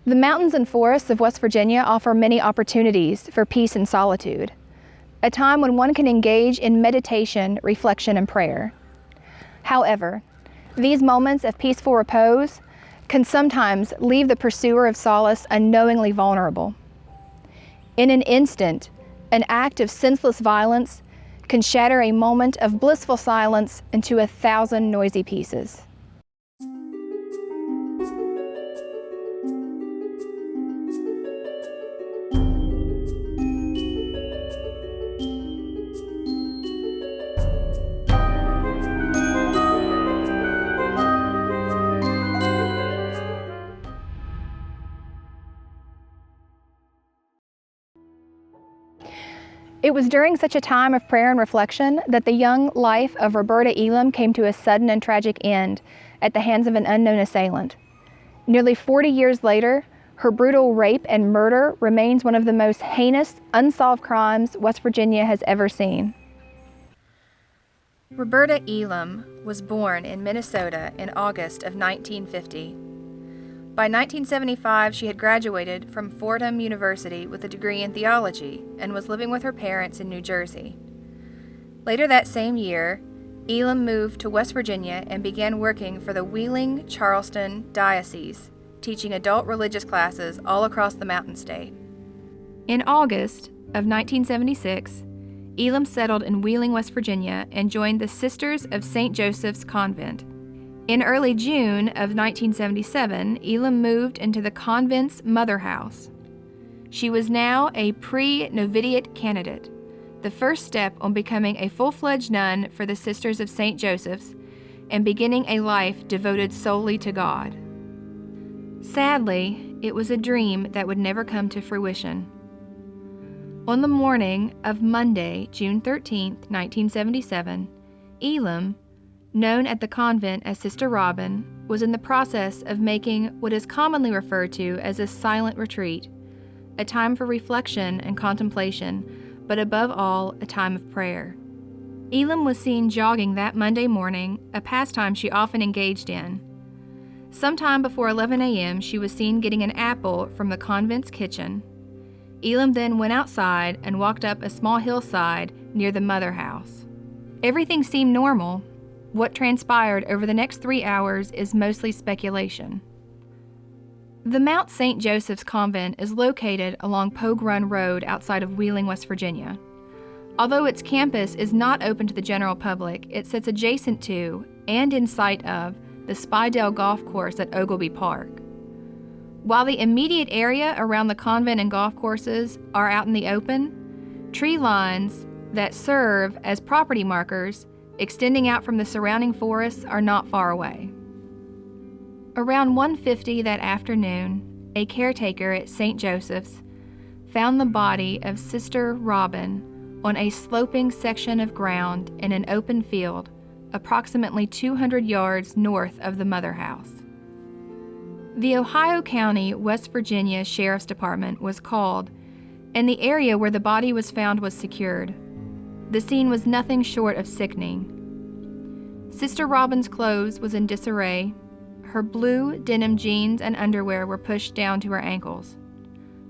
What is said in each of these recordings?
The mountains and forests of West Virginia offer many opportunities for peace and solitude, a time when one can engage in meditation, reflection, and prayer. However, these moments of peaceful repose can sometimes leave the pursuer of solace unknowingly vulnerable. In an instant, an act of senseless violence can shatter a moment of blissful silence into 1,000 noisy pieces. It was during such a time of prayer and reflection that the young life of Roberta Elam came to a sudden and tragic end at the hands of an unknown assailant. Nearly 40 years later, her brutal rape and murder remains one of the most heinous, unsolved crimes West Virginia has ever seen. Roberta Elam was born in Minnesota in August of 1950. By 1975, she had graduated from Fordham University with a degree in theology and was living with her parents in New Jersey. Later that same year, Elam moved to West Virginia and began working for the Wheeling-Charleston Diocese, teaching adult religious classes all across the Mountain State. In August of 1976, Elam settled in Wheeling, West Virginia, and joined the Sisters of St. Joseph's Convent. In early June of 1977, Elam moved into the convent's mother house. She was now a pre-novitiate candidate, the first step on becoming a full-fledged nun for the Sisters of St. Joseph's and beginning a life devoted solely to God. Sadly, it was a dream that would never come to fruition. On the morning of Monday, June 13, 1977, Elam, known at the convent as Sister Robin, was in the process of making what is commonly referred to as a silent retreat, a time for reflection and contemplation, but above all, a time of prayer. Elam was seen jogging that Monday morning, a pastime she often engaged in. Sometime before 11 a.m., she was seen getting an apple from the convent's kitchen. Elam then went outside and walked up a small hillside near the mother house. Everything seemed normal. What transpired over the next 3 hours is mostly speculation. The Mount St. Joseph's Convent is located along Pogue Run Road outside of Wheeling, West Virginia. Although its campus is not open to the general public, it sits adjacent to and in sight of the Spydale Golf Course at Ogilby Park. While the immediate area around the convent and golf courses are out in the open, tree lines that serve as property markers extending out from the surrounding forests are not far away. Around 1:50 that afternoon, a caretaker at St. Joseph's found the body of Sister Robin on a sloping section of ground in an open field approximately 200 yards north of the mother house. The Ohio County, West Virginia Sheriff's Department was called, and the area where the body was found was secured. The scene was nothing short of sickening. Sister Robin's clothes was in disarray. Her blue denim jeans and underwear were pushed down to her ankles.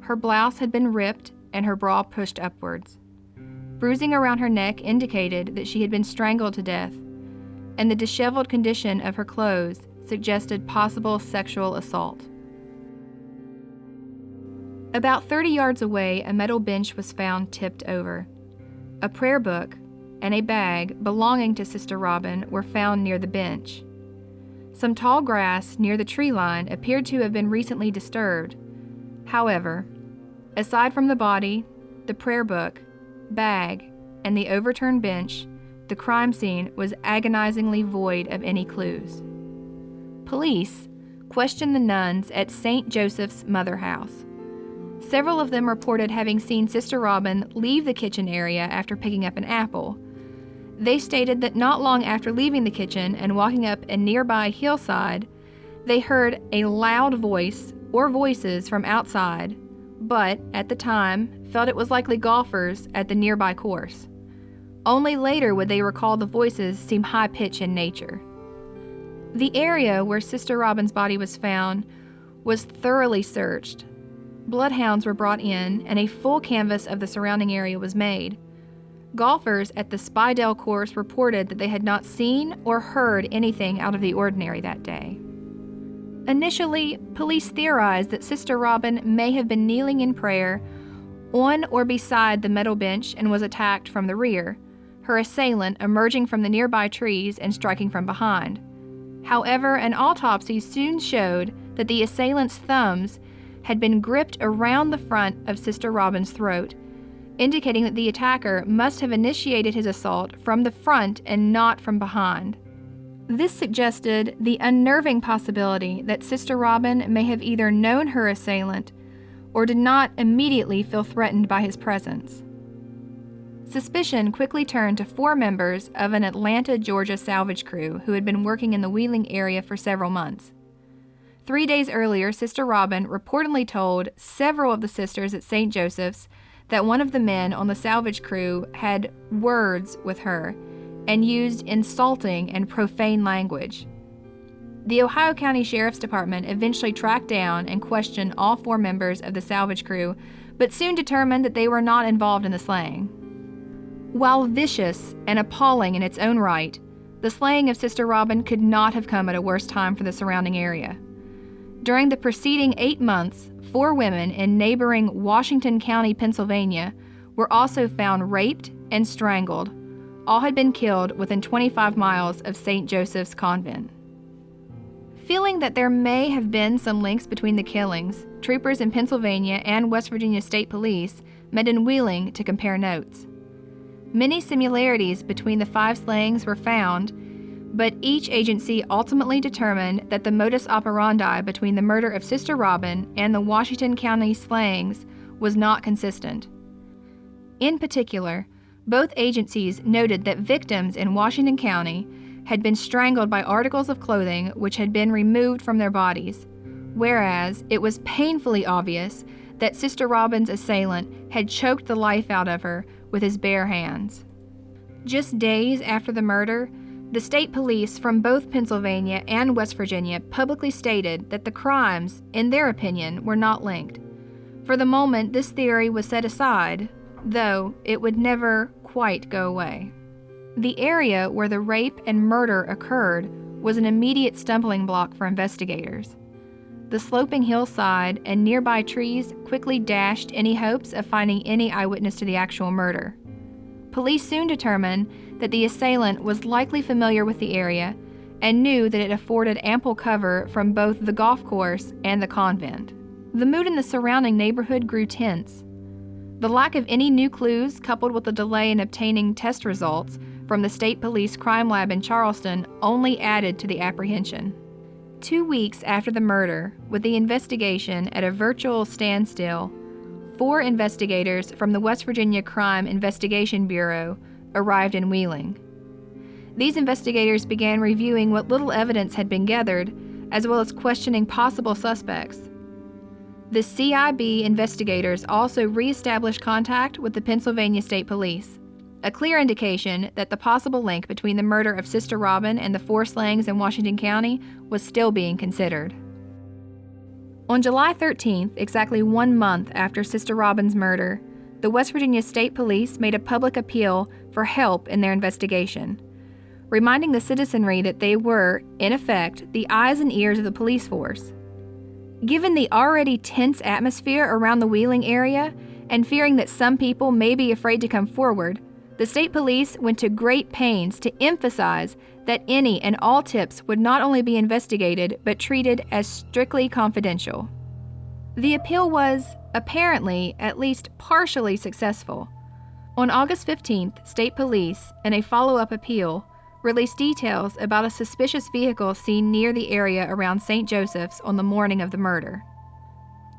Her blouse had been ripped and her bra pushed upwards. Bruising around her neck indicated that she had been strangled to death, and the disheveled condition of her clothes suggested possible sexual assault. About 30 yards away, a metal bench was found tipped over. A prayer book and a bag belonging to Sister Robin were found near the bench. Some tall grass near the tree line appeared to have been recently disturbed. However, aside from the body, the prayer book, bag, and the overturned bench, the crime scene was agonizingly void of any clues. Police questioned the nuns at St. Joseph's Mother House. Several of them reported having seen Sister Robin leave the kitchen area after picking up an apple. They stated that not long after leaving the kitchen and walking up a nearby hillside, they heard a loud voice or voices from outside, but at the time felt it was likely golfers at the nearby course. Only later would they recall the voices seem high-pitched in nature. The area where Sister Robin's body was found was thoroughly searched. Bloodhounds were brought in, and a full canvass of the surrounding area was made. Golfers at the Spydale course reported that they had not seen or heard anything out of the ordinary that day. Initially, police theorized that Sister Robin may have been kneeling in prayer on or beside the metal bench and was attacked from the rear, her assailant emerging from the nearby trees and striking from behind. However, an autopsy soon showed that the assailant's thumbs had been gripped around the front of Sister Robin's throat, indicating that the attacker must have initiated his assault from the front and not from behind. This suggested the unnerving possibility that Sister Robin may have either known her assailant or did not immediately feel threatened by his presence. Suspicion quickly turned to 4 members of an Atlanta, Georgia salvage crew who had been working in the Wheeling area for several months. 3 days earlier, Sister Robin reportedly told several of the sisters at St. Joseph's that one of the men on the salvage crew had words with her and used insulting and profane language. The Ohio County Sheriff's Department eventually tracked down and questioned all 4 members of the salvage crew, but soon determined that they were not involved in the slaying. While vicious and appalling in its own right, the slaying of Sister Robin could not have come at a worse time for the surrounding area. During the preceding 8 months, 4 women in neighboring Washington County, Pennsylvania, were also found raped and strangled. All had been killed within 25 miles of St. Joseph's Convent. Feeling that there may have been some links between the killings, troopers in Pennsylvania and West Virginia State Police met in Wheeling to compare notes. Many similarities between the 5 slayings were found, but each agency ultimately determined that the modus operandi between the murder of Sister Robin and the Washington County slayings was not consistent. In particular, both agencies noted that victims in Washington County had been strangled by articles of clothing which had been removed from their bodies, whereas it was painfully obvious that Sister Robin's assailant had choked the life out of her with his bare hands. Just days after the murder, the state police from both Pennsylvania and West Virginia publicly stated that the crimes, in their opinion, were not linked. For the moment, this theory was set aside, though it would never quite go away. The area where the rape and murder occurred was an immediate stumbling block for investigators. The sloping hillside and nearby trees quickly dashed any hopes of finding any eyewitness to the actual murder. Police soon determined that the assailant was likely familiar with the area and knew that it afforded ample cover from both the golf course and the convent. The mood in the surrounding neighborhood grew tense. The lack of any new clues, coupled with the delay in obtaining test results from the State Police Crime Lab in Charleston, only added to the apprehension. 2 weeks after the murder, with the investigation at a virtual standstill, 4 investigators from the West Virginia Crime Investigation Bureau arrived in Wheeling. These investigators began reviewing what little evidence had been gathered, as well as questioning possible suspects. The CIB investigators also reestablished contact with the Pennsylvania State Police, a clear indication that the possible link between the murder of Sister Robin and the 4 slayings in Washington County was still being considered. On July 13th, exactly 1 month after Sister Robin's murder, the West Virginia State Police made a public appeal for help in their investigation, reminding the citizenry that they were, in effect, the eyes and ears of the police force. Given the already tense atmosphere around the Wheeling area, and fearing that some people may be afraid to come forward, the state police went to great pains to emphasize that any and all tips would not only be investigated, but treated as strictly confidential. The appeal was, apparently, at least partially successful. On August 15th, state police, in a follow-up appeal, released details about a suspicious vehicle seen near the area around St. Joseph's on the morning of the murder.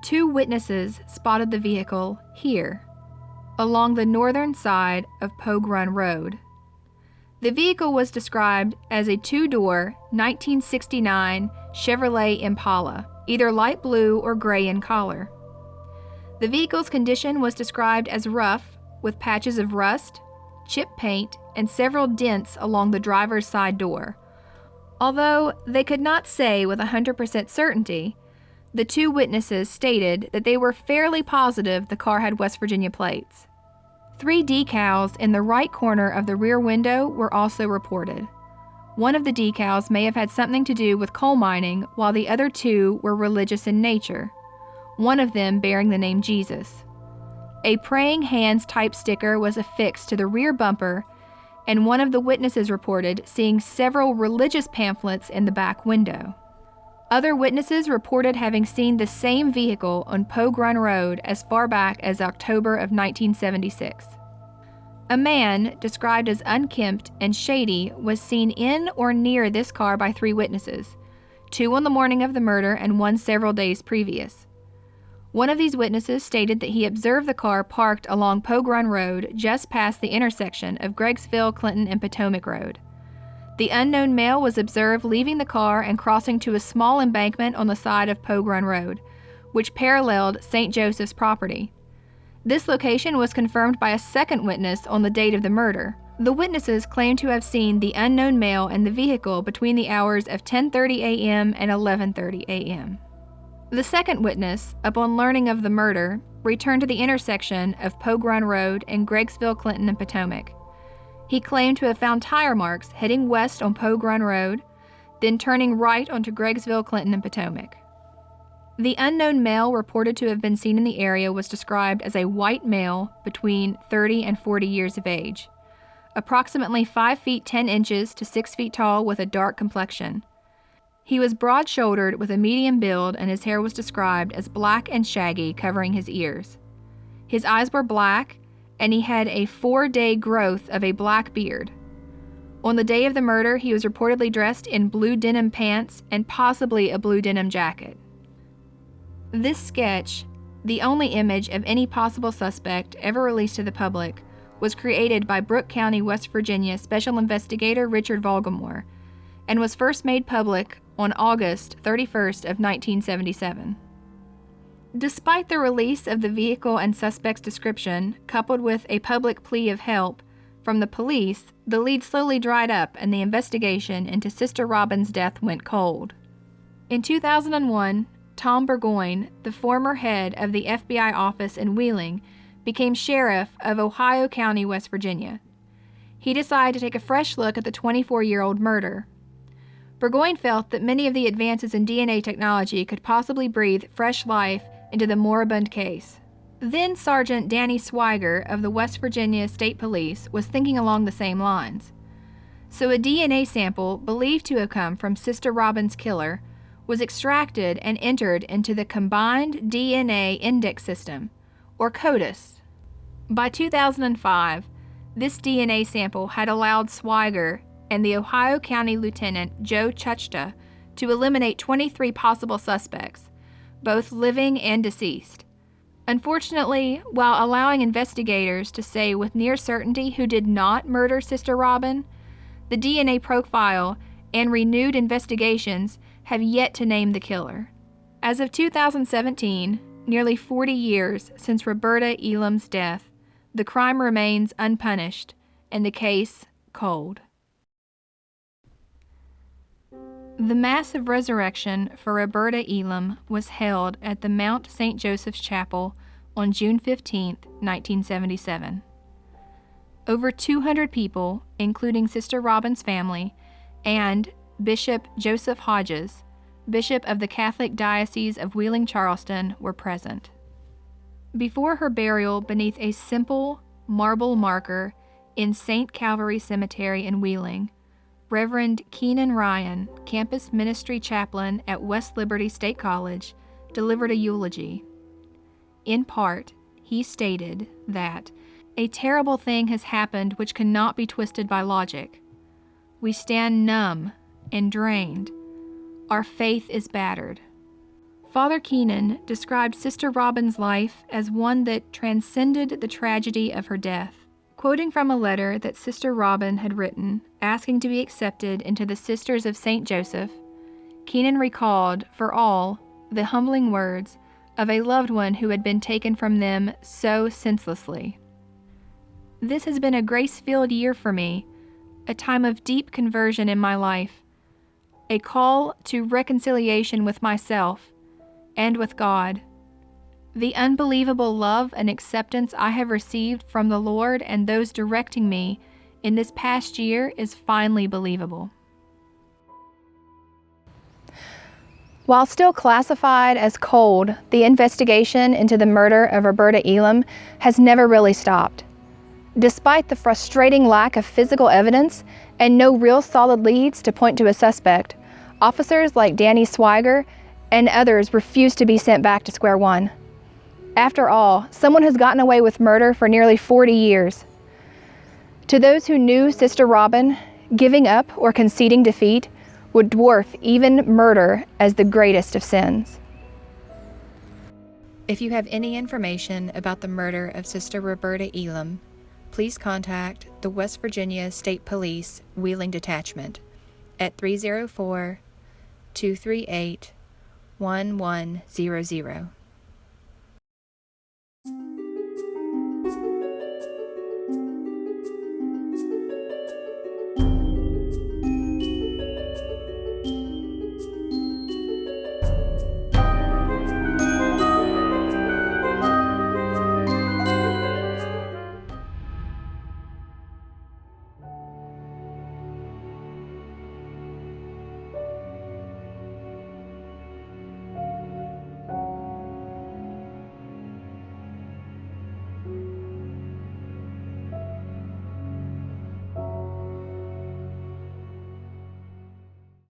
2 witnesses spotted the vehicle here, along the northern side of Pogue Run Road. The vehicle was described as a 2-door 1969 Chevrolet Impala, either light blue or gray in color. The vehicle's condition was described as rough, with patches of rust, chipped paint, and several dents along the driver's side door. Although they could not say with 100% certainty, The two witnesses stated that they were fairly positive the car had West Virginia plates. 3 decals in the right corner of the rear window were also reported. One of the decals may have had something to do with coal mining, while the other 2 were religious in nature, one of them bearing the name Jesus. A praying hands type sticker was affixed to the rear bumper, and one of the witnesses reported seeing several religious pamphlets in the back window. Other witnesses reported having seen the same vehicle on Pogue Run Road as far back as October of 1976. A man, described as unkempt and shady, was seen in or near this car by 3 witnesses, 2 on the morning of the murder and 1 several days previous. One of these witnesses stated that he observed the car parked along Pogue Run Road just past the intersection of Greggsville, Clinton, and Potomac Road. The unknown male was observed leaving the car and crossing to a small embankment on the side of Pogue Run Road, which paralleled St. Joseph's property. This location was confirmed by a second witness on the date of the murder. The witnesses claimed to have seen the unknown male and the vehicle between the hours of 10:30 a.m. and 11:30 a.m. The second witness, upon learning of the murder, returned to the intersection of Pogue Run Road and Greggsville, Clinton, and Potomac. He claimed to have found tire marks heading west on Pogue Run Road, then turning right onto Greggsville, Clinton, and Potomac. The unknown male reported to have been seen in the area was described as a white male between 30 and 40 years of age, approximately 5 feet 10 inches to 6 feet tall with a dark complexion. He was broad-shouldered with a medium build, and his hair was described as black and shaggy, covering his ears. His eyes were black, and he had a 4-day growth of a black beard. On the day of the murder, he was reportedly dressed in blue denim pants and possibly a blue denim jacket. This sketch, the only image of any possible suspect ever released to the public, was created by Brooke County, West Virginia Special Investigator Richard Volgamore, and was first made public on August 31st of 1977. Despite the release of the vehicle and suspect's description, coupled with a public plea of help from the police, the lead slowly dried up and the investigation into Sister Robin's death went cold. In 2001, Tom Burgoyne, the former head of the FBI office in Wheeling, became sheriff of Ohio County, West Virginia. He decided to take a fresh look at the 24-year-old murder. Burgoyne felt that many of the advances in DNA technology could possibly breathe fresh life into the moribund case. Then Sergeant Danny Swiger of the West Virginia State Police was thinking along the same lines. So a DNA sample believed to have come from Sister Robin's killer was extracted and entered into the Combined DNA Index System, or CODIS. By 2005, this DNA sample had allowed Swiger and the Ohio County Lieutenant Joe Chuchta to eliminate 23 possible suspects, both living and deceased. Unfortunately, while allowing investigators to say with near certainty who did not murder Sister Robin, the DNA profile and renewed investigations have yet to name the killer. As of 2017, nearly 40 years since Roberta Elam's death, the crime remains unpunished and the case cold. The Mass of Resurrection for Roberta Elam was held at the Mount St. Joseph's Chapel on June 15, 1977. Over 200 people, including Sister Robin's family, and Bishop Joseph Hodges, Bishop of the Catholic Diocese of Wheeling-Charleston, were present. Before her burial beneath a simple marble marker in St. Calvary Cemetery in Wheeling, Reverend Keenan Ryan, campus ministry chaplain at West Liberty State College, delivered a eulogy. In part, he stated that a terrible thing has happened which cannot be twisted by logic. We stand numb and drained. Our faith is battered. Father Keenan described Sister Robin's life as one that transcended the tragedy of her death. Quoting from a letter that Sister Robin had written, asking to be accepted into the Sisters of St. Joseph, Keenan recalled, for all, the humbling words of a loved one who had been taken from them so senselessly. This has been a grace-filled year for me, a time of deep conversion in my life, a call to reconciliation with myself, and with God. The unbelievable love and acceptance I have received from the Lord and those directing me in this past year is finally believable. While still classified as cold, the investigation into the murder of Roberta Elam has never really stopped. Despite the frustrating lack of physical evidence and no real solid leads to point to a suspect, officers like Danny Swiger and others refuse to be sent back to square one. After all, someone has gotten away with murder for nearly 40 years. To those who knew Sister Robin, giving up or conceding defeat would dwarf even murder as the greatest of sins. If you have any information about the murder of Sister Roberta Elam, please contact the West Virginia State Police Wheeling Detachment at 304-238-1100.